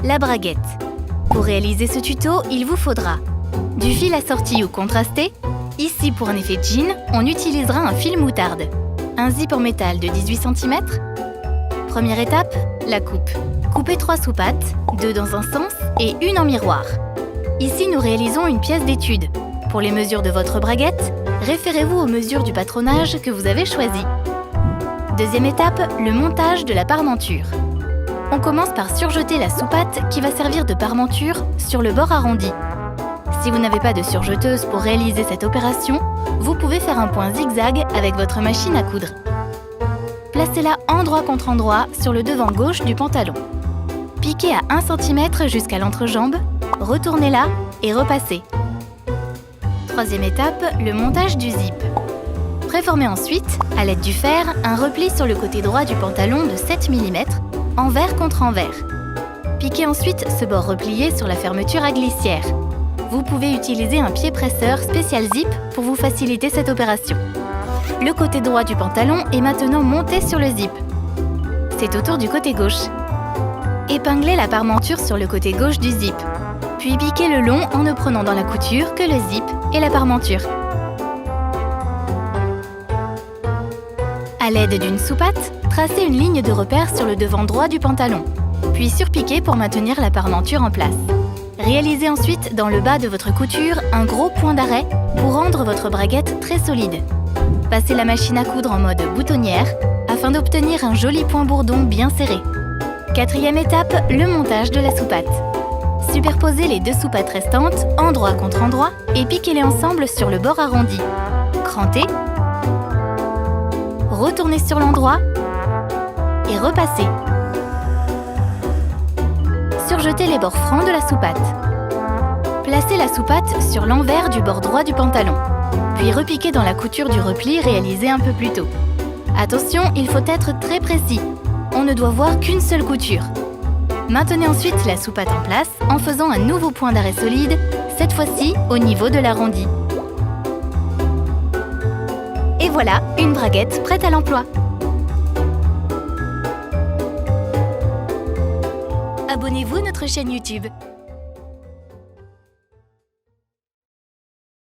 la braguette. Pour réaliser ce tuto, il vous faudra du fil assorti ou contrasté. Ici, pour un effet jean, on utilisera un fil moutarde. Un zip en métal de 18 cm. Première étape, la coupe. Coupez 3 soupapes, 2 dans un sens et une en miroir. Ici, nous réalisons une pièce d'étude. Pour les mesures de votre braguette, référez-vous aux mesures du patronage que vous avez choisi. Deuxième étape, le montage de la parmenture. On commence par surjeter la soupape qui va servir de parmenture sur le bord arrondi. Si vous n'avez pas de surjeteuse pour réaliser cette opération, vous pouvez faire un point zigzag avec votre machine à coudre. Placez-la endroit contre endroit sur le devant gauche du pantalon. Piquez à 1 cm jusqu'à l'entrejambe, retournez-la et repassez. Troisième étape, le montage du zip. Préformez ensuite, à l'aide du fer, un repli sur le côté droit du pantalon de 7 mm, envers contre envers. Piquez ensuite ce bord replié sur la fermeture à glissière. Vous pouvez utiliser un pied presseur spécial zip pour vous faciliter cette opération. Le côté droit du pantalon est maintenant monté sur le zip. C'est au tour du côté gauche. Épinglez la parmenture sur le côté gauche du zip, puis piquez le long en ne prenant dans la couture que le zip et la parmenture. À l'aide d'une soupape, tracez une ligne de repère sur le devant droit du pantalon, puis surpiquez pour maintenir la parmenture en place. Réalisez ensuite dans le bas de votre couture un gros point d'arrêt pour rendre votre braguette très solide. Passez la machine à coudre en mode boutonnière afin d'obtenir un joli point bourdon bien serré. Quatrième étape, le montage de la soupape. Superposez les 2 soupapes restantes, endroit contre endroit, et piquez-les ensemble sur le bord arrondi. Crantez, retournez sur l'endroit et repassez. Surjetez les bords francs de la soupape. Placez la soupape sur l'envers du bord droit du pantalon, puis repiquez dans la couture du repli réalisé un peu plus tôt. Attention, il faut être très précis. On ne doit voir qu'une seule couture. Maintenez ensuite la soupape en place en faisant un nouveau point d'arrêt solide, cette fois-ci au niveau de l'arrondi. Et voilà, une braguette prête à l'emploi. Abonnez-vous à notre chaîne YouTube.